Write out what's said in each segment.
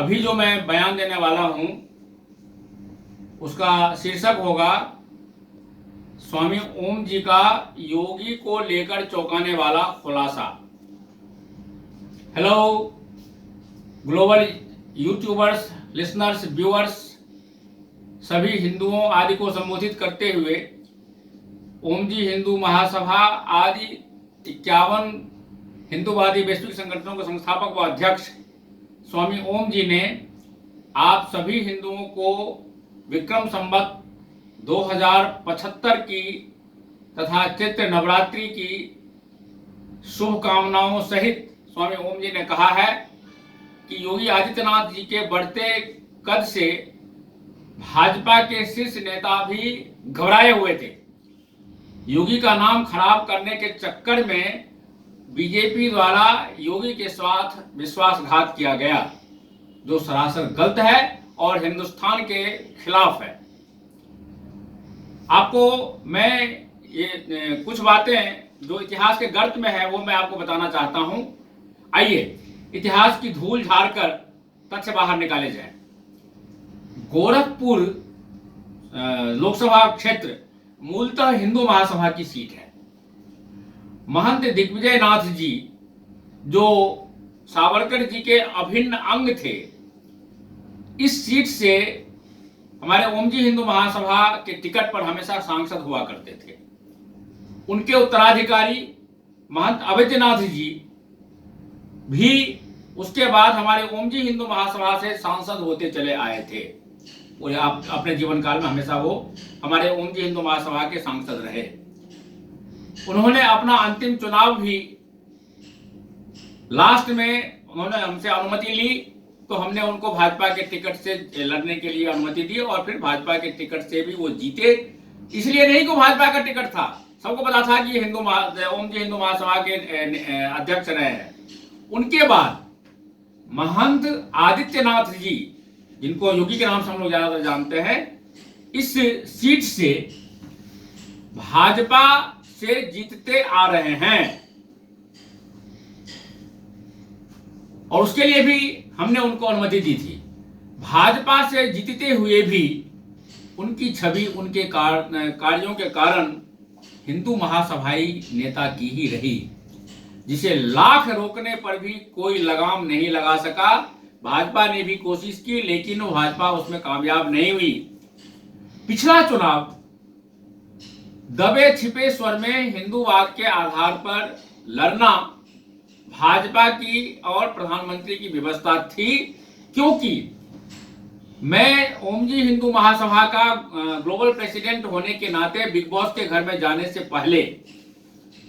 अभी जो मैं बयान देने वाला हूं उसका शीर्षक होगा स्वामी ओम जी का योगी को लेकर चौंकाने वाला खुलासा। Hello global YouTubers, listeners, viewers, सभी हिंदुओं आदि को संबोधित करते हुए ओम जी हिंदू महासभा आदि 51 हिंदूवादी वैश्विक संगठनों के संस्थापक व अध्यक्ष स्वामी ओम जी ने आप सभी हिंदुओं को विक्रम संवत 2075 की तथा चैत्र नवरात्रि की शुभकामनाओं सहित स्वामी ओम जी ने कहा है कि योगी आदित्यनाथ जी के बढ़ते कद से भाजपा के शीर्ष नेता भी घबराए हुए थे। योगी का नाम खराब करने के चक्कर में बीजेपी द्वारा योगी के साथ विश्वासघात किया गया, जो सरासर गलत है और हिंदुस्तान के खिलाफ है। आपको मैं ये कुछ बातें जो इतिहास के गर्त में है वो मैं आपको बताना चाहता हूं। आइए इतिहास की धूल झाड़कर तथ्य बाहर निकाले जाए। गोरखपुर लोकसभा क्षेत्र मूलतः हिंदू महासभा की सीट है। महंत दिग्विजय नाथ जी जो सावरकर जी के अभिन्न अंग थे, इस सीट से हमारे ओम जी हिंदू महासभा के टिकट पर हमेशा सांसद हुआ करते थे। उनके उत्तराधिकारी महंत अवैधनाथ जी भी उसके बाद हमारे ओम जी हिंदू महासभा से सांसद होते चले आए थे और आप अपने जीवन काल में हमेशा वो हमारे ओम जी हिंदू महासभा के सांसद रहे। उन्होंने अपना अंतिम चुनाव भी लास्ट में उन्होंने हमसे अनुमति ली तो हमने उनको भाजपा के टिकट से लड़ने के लिए अनुमति दी और फिर भाजपा के टिकट से भी वो जीते। इसलिए नहीं कि भाजपा का टिकट था, सबको पता था कि ओम जी हिंदू महासभा के अध्यक्ष रहे हैं। उनके बाद महंत आदित्यनाथ जी, जिनको योगी के नाम से हम लोग ज्यादातर जानते हैं, इस सीट से भाजपा से जीतते आ रहे हैं और उसके लिए भी हमने उनको अनुमति दी थी। भाजपा से जीतते हुए भी उनकी छवि उनके कार्यों के कारण हिंदू महासभाई नेता की ही रही, जिसे लाख रोकने पर भी कोई लगाम नहीं लगा सका। भाजपा ने भी कोशिश की लेकिन वो भाजपा उसमें कामयाब नहीं हुई। पिछला चुनाव दबे छिपे स्वर में हिंदूवाद के आधार पर लड़ना भाजपा की और प्रधानमंत्री की व्यवस्था थी, क्योंकि मैं ओम जी हिंदू महासभा का ग्लोबल प्रेसिडेंट होने के नाते बिग बॉस के घर में जाने से पहले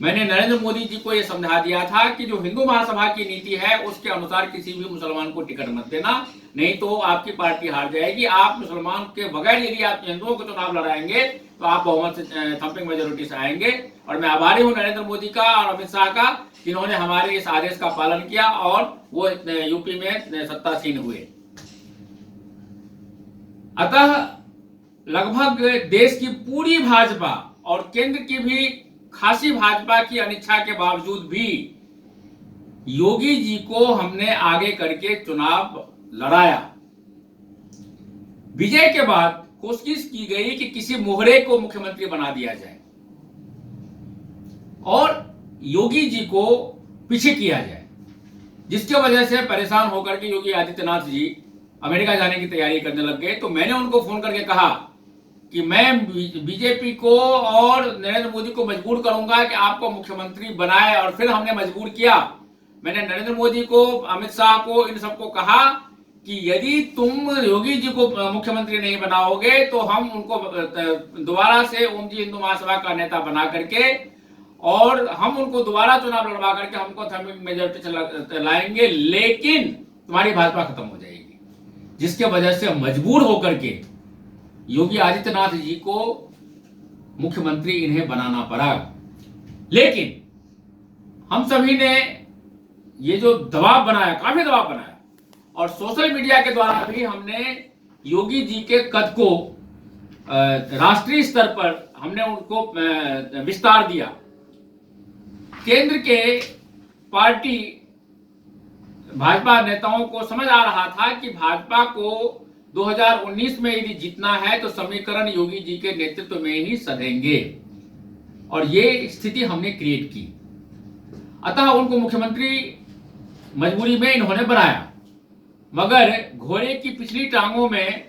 मैंने नरेंद्र मोदी जी को यह समझा दिया था कि जो हिंदू महासभा की नीति है उसके अनुसार किसी भी मुसलमान को टिकट मत देना, नहीं तो आपकी पार्टी हार जाएगी। आप मुसलमान के बगैर यदि आप हिंदुओं को चुनाव लड़ाएंगे तो आप बहुमत से थम्पिंग मेजोरिटी से आएंगे। और मैं आभारी हूं नरेंद्र मोदी का और अमित शाह का, जिन्होंने हमारे इस आदेश का पालन किया और वो यूपी में सत्तासीन हुए। अतः लगभग देश की पूरी भाजपा और केंद्र की भी खासी भाजपा की अनिच्छा के बावजूद भी योगी जी को हमने आगे करके चुनाव लड़ाया। विजय के बाद कोशिश की गई कि किसी मोहरे को मुख्यमंत्री बना दिया जाए और योगी जी को पीछे किया जाए, जिसकी वजह से परेशान होकर के योगी आदित्यनाथ जी अमेरिका जाने की तैयारी करने लग गए। तो मैंने उनको फोन करके कहा कि मैं बीजेपी को और नरेंद्र मोदी को मजबूर करूंगा कि आपको मुख्यमंत्री बनाए, और फिर हमने मजबूर किया। मैंने नरेंद्र मोदी को, अमित शाह को, इन सबको कहा कि यदि तुम योगी जी को मुख्यमंत्री नहीं बनाओगे तो हम उनको दोबारा से ओम जी हिंदू महासभा का नेता बना करके और हम उनको दोबारा चुनाव लड़वा करके हमको थम्पिंग मेजोरिटी लाएंगे, लेकिन तुम्हारी भाजपा खत्म हो जाएगी। जिसके वजह से मजबूर होकर के योगी आदित्यनाथ जी को मुख्यमंत्री इन्हें बनाना पड़ा। लेकिन हम सभी ने ये जो दबाव बनाया, काफी दबाव बनाया, और सोशल मीडिया के द्वारा भी हमने योगी जी के कद को राष्ट्रीय स्तर पर हमने उनको विस्तार दिया। केंद्र के पार्टी भाजपा नेताओं को समझ आ रहा था कि भाजपा को 2019 में यदि जीतना है तो समीकरण योगी जी के नेतृत्व में ही सधेंगे, और ये स्थिति हमने क्रिएट की। अतः उनको मुख्यमंत्री मजबूरी में इन्होंने बनाया, मगर घोड़े की पिछली टांगों में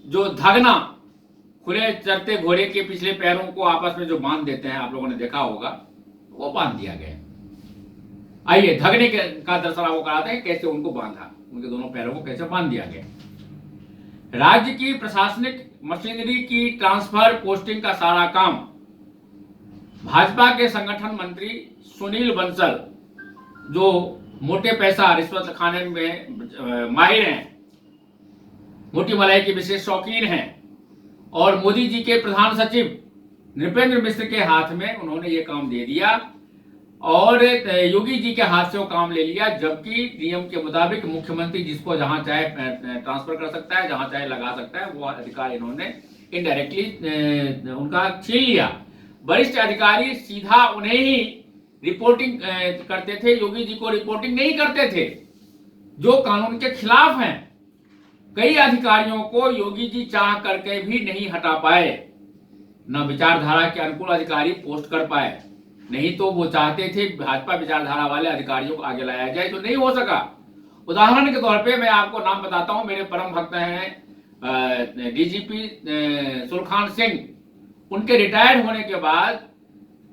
जो धगना, खुले चलते घोड़े के पिछले पैरों को आपस में जो बांध देते हैं, आप लोगों ने देखा होगा, वो बांध दिया गया। आइए धगने का दर्शन आपको कराते हैं कैसे उनको बांधा, उनके दोनों पैरों को कैसे बांध दिया गया। राज्य की प्रशासनिक मशीनरी की ट्रांसफर पोस्टिंग का सारा काम भाजपा के संगठन मंत्री सुनील बंसल, जो मोटे पैसा रिश्वत खाने में माहिर हैं, मोटी मलाई के विशेष शौकीन हैं, और मोदी जी के प्रधान सचिव नृपेंद्र मिश्र के हाथ में उन्होंने ये काम दे दिया और योगी जी के हाथ से वो काम ले लिया, जबकि नियम के मुताबिक मुख्यमंत्री जिसको जहां चाहे ट्रांसफर कर सकता है, जहां चाहे लगा सकता है, वो अधिकार इन्होंने इनडायरेक्टली उनका छीन लिया। वरिष्ठ अधिकारी सीधा उन्हें ही रिपोर्टिंग करते थे, योगी जी को रिपोर्टिंग नहीं करते थे, जो कानून के खिलाफ हैं। कई अधिकारियों को योगी जी चाह करके भी नहीं हटा पाए, न विचारधारा के अनुकूल अधिकारी पोस्ट कर पाए। नहीं तो वो चाहते थे भाजपा विचारधारा वाले अधिकारियों को आगे लाया जाए, तो नहीं हो सका। उदाहरण के तौर पे मैं आपको नाम बताता हूं, मेरे परम भक्त हैं डीजीपी सुलखान सिंह। उनके रिटायर्ड होने के बाद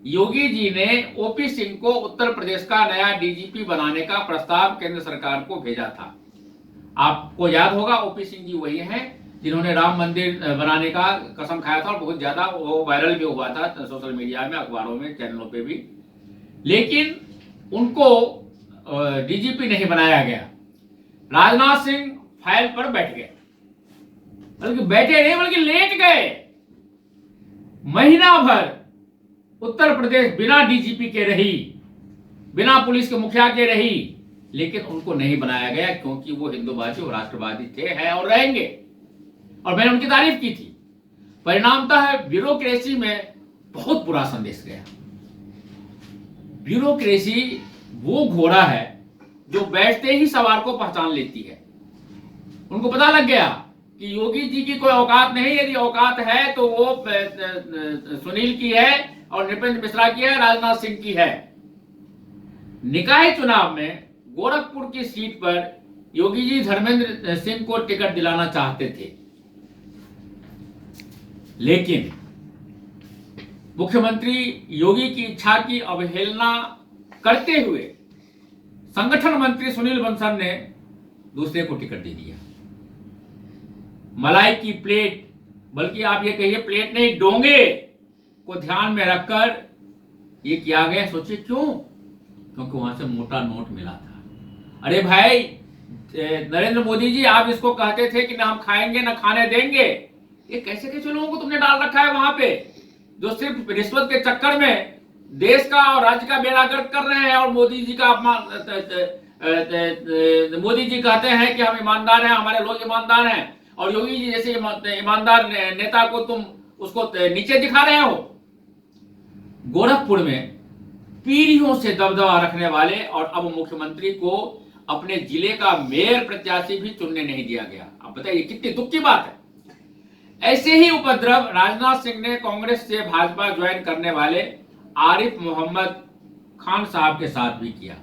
योगी जी ने ओपी सिंह को उत्तर प्रदेश का नया डीजीपी बनाने का प्रस्ताव केंद्र सरकार को भेजा था। आपको याद होगा, ओपी सिंह जी वही हैं जिन्होंने राम मंदिर बनाने का कसम खाया था और बहुत ज्यादा वो वायरल भी हुआ था सोशल मीडिया में, अखबारों में, चैनलों पे भी। लेकिन उनको डीजीपी नहीं बनाया गया। राजनाथ सिंह फाइल पर बैठ गए, बल्कि बैठे नहीं बल्कि लेट गए। महीना भर उत्तर प्रदेश बिना डीजीपी के रही, बिना पुलिस के मुखिया के रही, लेकिन उनको नहीं बनाया गया क्योंकि वो हिंदूवादी और राष्ट्रवादी थे, हैं और रहेंगे, और मैंने उनकी तारीफ की थी। परिणामतः ब्यूरोक्रेसी में बहुत बुरा संदेश गया। ब्यूरोक्रेसी वो घोड़ा है जो बैठते ही सवार को पहचान लेती है। उनको पता लग गया कि योगी जी की कोई औकात नहीं, यदि औकात है तो वो सुनील की है और नृपेंद्र मिश्रा की है, राजनाथ सिंह की है। निकाय चुनाव में गोरखपुर की सीट पर योगी जी धर्मेंद्र सिंह को टिकट दिलाना चाहते थे, लेकिन मुख्यमंत्री योगी की इच्छा की अवहेलना करते हुए संगठन मंत्री सुनील बंसल ने दूसरे को टिकट दे दिया। मलाई की प्लेट, बल्कि आप ये कहिए प्लेट नहीं, डोंगे को ध्यान में रखकर ये किया गया। सोचिए क्यों? क्योंकि वहां से मोटा नोट मिला था। अरे भाई नरेंद्र मोदी जी, आप इसको कहते थे कि ना हम खाएंगे ना खाने देंगे। ये कैसे कैसे लोगों को तुमने डाल रखा है वहां पे, जो सिर्फ रिश्वत के चक्कर में देश का और राज्य का बेड़ागर्क कर रहे हैं और मोदी जी का अपमान। मोदी जी कहते हैं कि हम ईमानदार हैं, हमारे लोग ईमानदार हैं, और योगी जी जैसे ईमानदार नेता को तुम उसको नीचे दिखा रहे हो। गोरखपुर में पीढ़ियों से दबदबा रखने वाले और अब मुख्यमंत्री को अपने जिले का मेयर प्रत्याशी भी चुनने नहीं दिया गया। अब बताइए कितनी दुख की बात है। ऐसे ही उपद्रव राजनाथ सिंह ने कांग्रेस से भाजपा ज्वाइन करने वाले आरिफ मोहम्मद खान साहब के साथ भी किया।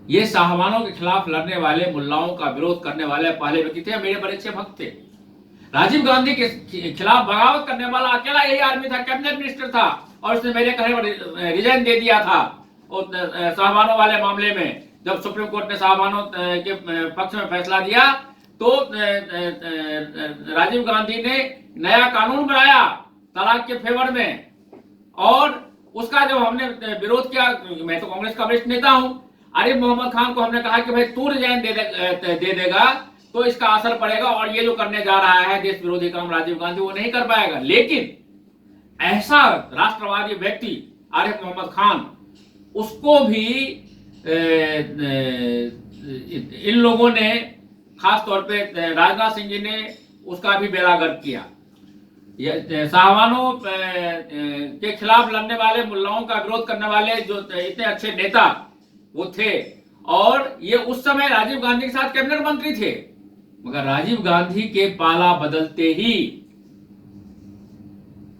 ये साहबानों के खिलाफ लड़ने वाले, मुल्लाओं का विरोध करने वाले पहले व्यक्ति थे, मेरे बड़े अच्छे भक्त थे। राजीव गांधी के खिलाफ बगावत करने वाला अकेला यही आदमी था, कैबिनेट मिनिस्टर था, और उसने मेरे कहने पर रिजाइन दे दिया था साहबानों वाले मामले में। जब सुप्रीम कोर्ट ने साहबानों के पक्ष में फैसला दिया तो राजीव गांधी ने नया कानून बनाया तलाक के फेवर में, और उसका जब हमने विरोध किया, मैं तो कांग्रेस का वरिष्ठ नेता हूं, आरिफ मोहम्मद खान को हमने कहा कि भाई तू रिजाइन दे देगा तो इसका असर पड़ेगा, और ये जो करने जा रहा है देश विरोधी काम राजीव गांधी, वो नहीं कर पाएगा। लेकिन ऐसा राष्ट्रवादी व्यक्ति आरिफ मोहम्मद खान, उसको भी इन लोगों ने, खास तौर पे राजनाथ सिंह जी ने उसका भी बेड़ागर्क किया। साहबानों के खिलाफ लड़ने वाले, मुल्लाओं का विरोध करने वाले जो इतने अच्छे नेता वो थे, और ये उस समय राजीव गांधी के साथ कैबिनेट मंत्री थे, मगर राजीव गांधी के पाला बदलते ही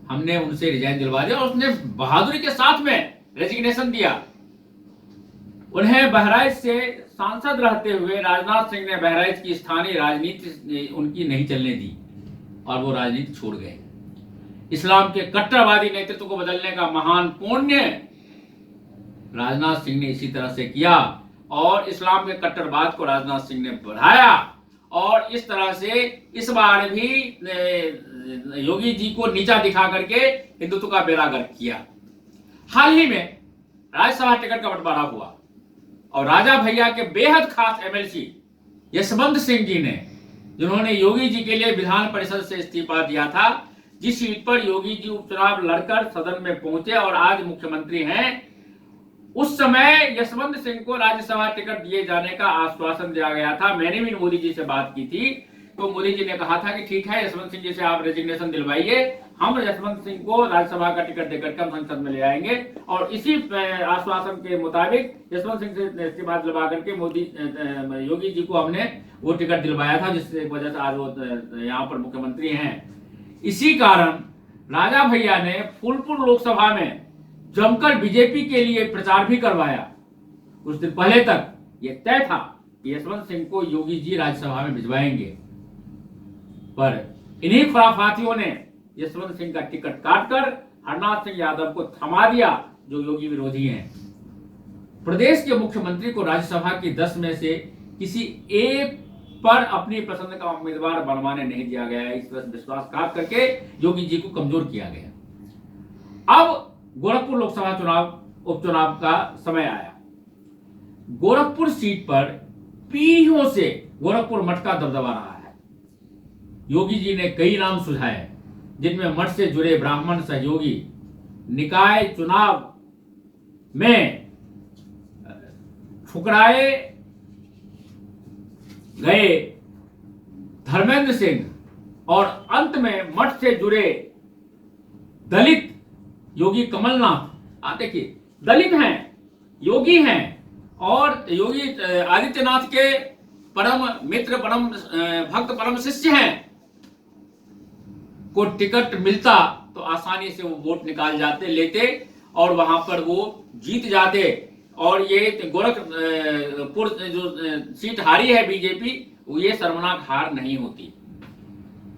हमने उनसे रिजाइन दिलवा दिया और उसने बहादुरी के साथ में रेजिग्नेशन दिया। उन्हें बहराइच से सांसद रहते हुए राजनाथ सिंह ने बहराइच की स्थानीय राजनीति उनकी नहीं चलने दी और वो राजनीति छोड़ गए। इस्लाम के कट्टरवादी नेतृत्व को बदलने का महान पुण्य राजनाथ सिंह ने इसी तरह से किया और इस्लाम के कट्टरवाद को राजनाथ सिंह ने बढ़ाया और इस तरह से इस बार भी योगी जी को नीचा दिखा करके हिंदुत्व का बेड़ा गर्क किया। हाल ही में राज्यसभा टिकट का बंटवारा हुआ और राजा भैया के बेहद खास एमएलसी यशवंत सिंह जी ने, जिन्होंने योगी जी के लिए विधान परिषद से इस्तीफा दिया था, जिस सीट पर योगी जी उपचुनाव लड़कर सदन में पहुंचे और आज मुख्यमंत्री हैं, उस समय यशवंत सिंह को राज्यसभा टिकट दिए जाने का आश्वासन दिया गया था। मैंने भी मोदी जी से बात की थी तो मोदी जी ने कहा था कि ठीक है यशवंत सिंह जी से आप रेजिग्नेशन दिलवाइए, हम यशवंत सिंह को राज्यसभा का टिकट देकर के हम संसद में ले आएंगे। और इसी आश्वासन के मुताबिक यशवंत सिंह से इस्तीफा दिलवा करके योगी जी को हमने वो टिकट दिलवाया था, जिसकी वजह से आज वो यहाँ पर मुख्यमंत्री हैं। इसी कारण राजा भैया ने फूलपुर लोकसभा में जमकर बीजेपी के लिए प्रचार भी करवाया। कुछ दिन पहले तक यह तय था कि यशवंत सिंह को योगी जी राज्यसभा में भिजवाएंगे, पर इन्हीं खुराफातियों ने यशवंत सिंह का टिकट काटकर हरनाथ सिंह यादव को थमा दिया, जो योगी विरोधी हैं। प्रदेश के मुख्यमंत्री को राज्यसभा की 10 में से किसी एक पर अपनी पसंद का उम्मीदवार बनवाने नहीं दिया गया है। इस तरह विश्वासघात करके योगी जी को कमजोर किया गया। अब गोरखपुर लोकसभा उपचुनाव का समय आया। गोरखपुर सीट पर पीढ़ियों से गोरखपुर मठ का दबदबा रहा है। योगी जी ने कई नाम सुझाए, जिनमें मठ से जुड़े ब्राह्मण सहयोगी, निकाय चुनाव में ठुकराए गए धर्मेंद्र सिंह और अंत में मठ से जुड़े दलित योगी कमलनाथ। आप देखिए, दलित हैं, योगी हैं और योगी आदित्यनाथ के परम मित्र, परम भक्त, परम शिष्य हैं, को टिकट मिलता तो आसानी से वो वोट निकाल जाते, लेते और वहां पर वो जीत जाते। और ये गोरखपुर जो सीट हारी है बीजेपी, वो ये शर्मनाक हार नहीं होती।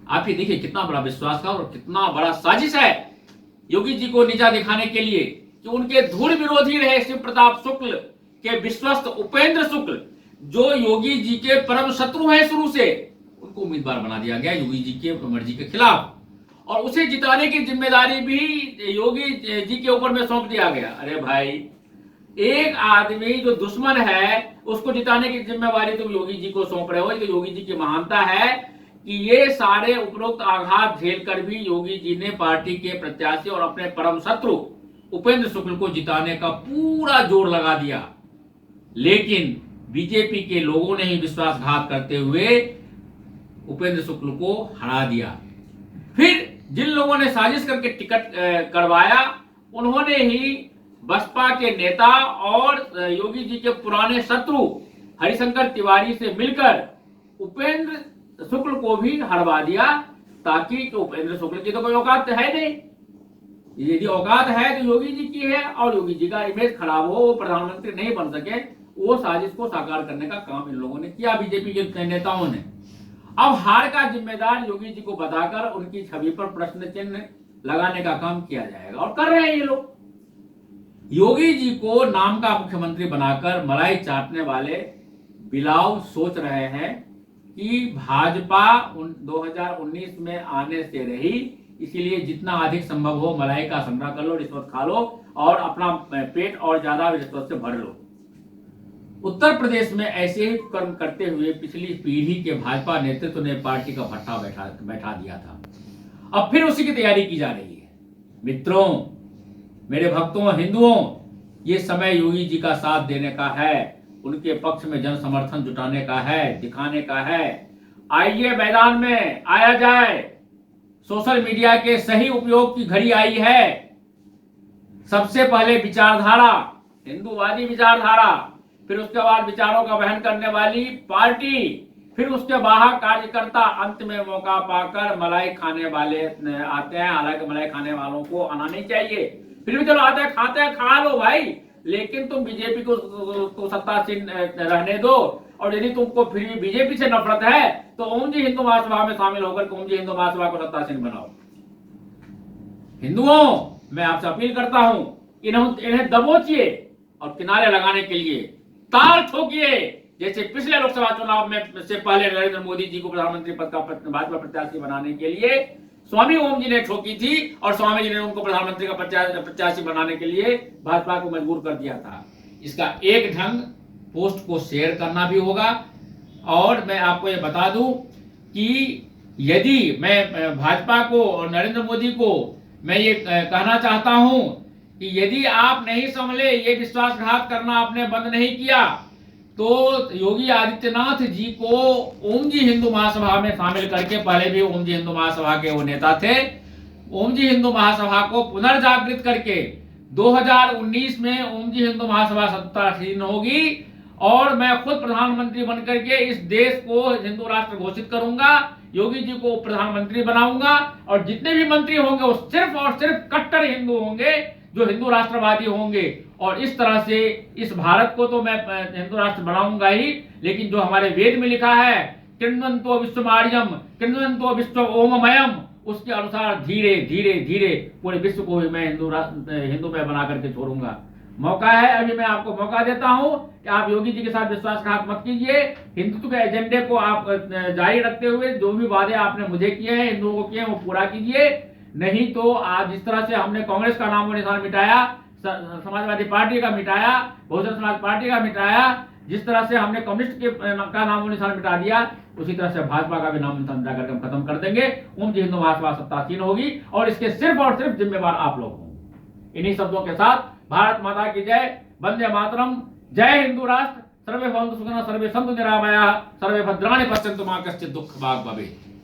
आप ये देखिए कितना बड़ा विश्वास था और कितना बड़ा साजिश है योगी जी को नीचा दिखाने के लिए कि उनके धुर विरोधी रहे शिव प्रताप शुक्ल के विश्वस्त उपेंद्र शुक्ल, जो योगी जी के परम शत्रु हैं शुरू से, उनको उम्मीदवार बना दिया गया योगी जी के मर्जी के खिलाफ और उसे जिताने की जिम्मेदारी भी योगी जी के ऊपर में सौंप दिया गया। अरे भाई, एक आदमी जो दुश्मन है उसको जिताने की जिम्मेवारी तुम योगी जी को सौंप रहे हो। तो योगी जी की महानता है कि ये सारे उपरोक्त आघात झेलकर भी योगी जी ने पार्टी के प्रत्याशी और अपने परम शत्रु उपेंद्र शुक्ल को जिताने का पूरा जोर लगा दिया। लेकिन बीजेपी के लोगों ने ही विश्वासघात करते हुए उपेंद्र शुक्ल को हरा दिया। फिर जिन लोगों ने साजिश करके टिकट करवाया, उन्होंने ही बसपा के नेता और योगी जी के पुराने शत्रु हरिशंकर तिवारी से मिलकर उपेंद्र शुक्ल को भी हरवा दिया, ताकि उपेंद्र शुक्ल की तो कोई औकात है नहीं। यदि औकात है तो योगी जी की है और योगी जी का इमेज खराब हो, वो प्रधानमंत्री नहीं बन सके, वो साजिश को साकार करने का काम इन लोगों ने किया, बीजेपी के नेताओं ने। अब हार का जिम्मेदार योगी जी को बताकर उनकी छवि पर प्रश्न चिन्ह लगाने का काम किया जाएगा और कर रहे हैं ये लोग। योगी जी को नाम का मुख्यमंत्री बनाकर मलाई चाटने वाले बिलाव सोच रहे हैं कि भाजपा 2019 में आने से रही, इसीलिए जितना अधिक संभव हो मलाई का संग्रह कर लो, रिश्वत खा लो और अपना पेट और ज्यादा रिश्वत से भर लो। उत्तर प्रदेश में ऐसे ही कर्म करते हुए पिछली पीढ़ी के भाजपा नेतृत्व ने पार्टी का भट्टा बैठा दिया था। अब फिर उसी की तैयारी की जा रही है। मित्रों, मेरे भक्तों, हिंदुओं, ये समय योगी जी का साथ देने का है, उनके पक्ष में जन समर्थन जुटाने का है, दिखाने का है। आइए मैदान में आया जाए। सोशल मीडिया के सही उपयोग की घड़ी आई है। सबसे पहले विचारधारा, हिंदूवादी विचारधारा, फिर उसके बाद विचारों का वहन करने वाली पार्टी, फिर उसके बाहर कार्यकर्ता, अंत में मौका पाकर मलाई खाने वाले आते हैं। हालांकि मलाई खाने वालों को आना नहीं चाहिए, फिर भी चलो आते हैं, खाते हैं, खा लो भाई, लेकिन तुम बीजेपी को सत्तासीन रहने दो। और यदि तुमको फिर भी बीजेपी से नफरत है तो ओम जी हिंदू महासभा में शामिल होकर ओम जी हिंदू महासभा को सत्तासीन बनाओ। हिंदुओं, मैं आपसे अपील करता हूं, इन्हें दबोचिए और किनारे लगाने के लिए ताल ठोकिए, जैसे पिछले लोकसभा चुनाव में से पहले नरेंद्र मोदी जी को प्रधानमंत्री पद का भाजपा प्रत्याशी बनाने के लिए स्वामी ओम जी ने ठोकी थी और स्वामी जी ने उनको प्रधानमंत्री का प्रत्याशी बनाने के लिए भाजपा को मजबूर कर दिया था। इसका एक ढंग पोस्ट को शेयर करना भी होगा। और मैं आपको ये बता दूं कि यदि मैं भाजपा को और नरेंद्र मोदी को मैं ये कहना चाहता हूं कि यदि आप नहीं संभले, ये विश्वासघात करना आपने बंद नहीं किया, तो योगी आदित्यनाथ जी को ओम जी हिंदू महासभा में शामिल करके, पहले भी ओम जी हिंदू महासभा के वो नेता थे, ओम जी हिंदू महासभा को पुनर्जागृत करके 2019 में ओम जी हिंदू महासभा सत्तासीन होगी और मैं खुद प्रधानमंत्री बनकर के इस देश को हिंदू राष्ट्र घोषित करूंगा, योगी जी को प्रधानमंत्री बनाऊंगा और जितने भी मंत्री होंगे वो सिर्फ और सिर्फ कट्टर हिंदू होंगे, जो हिंदू राष्ट्रवादी होंगे। और इस तरह से इस भारत को तो मैं हिंदू राष्ट्र बनाऊंगा ही, लेकिन जो हमारे वेद में लिखा है कृण्वन्तो विश्वमार्यम कृण्वन्तो विश्व ओममयम, उसके अनुसार धीरे धीरे धीरे पूरे विश्व को भी मैं हिंदू में बना करके छोड़ूंगा। मौका है, अभी मैं आपको मौका देता हूं कि आप योगी जी के साथ विश्वासघात मत कीजिए। हिंदुत्व के एजेंडे को आप जारी रखते हुए जो भी वादे आपने मुझे किए हैं, हिंदुओं को किए हैं, वो पूरा कीजिए। नहीं तो आज जिस तरह से हमने कांग्रेस का नामो निशान मिटाया, समाजवादी पार्टी का मिटाया, बहुजन समाज पार्टी का मिटाया, जिस तरह से हमने कम्युनिस्ट का नामो निशान मिटा दिया, उसी तरह से भाजपा का भी नाम निशान मिटाकर हम खत्म कर देंगे। ओम जी हिंदू महासभा सत्तासीन होगी और इसके सिर्फ और सिर्फ जिम्मेवार आप लोग होंगे। इन्हीं शब्दों के साथ भारत माता की जय, वंदे मातरम, जय हिंदू राष्ट्र, सर्वे भवन्तु सुखिनः, सर्वे सन्तु निरामयाः, सर्वे भद्राणि पश्यन्तु मा कश्चित् दुःखभाग् भवेत्।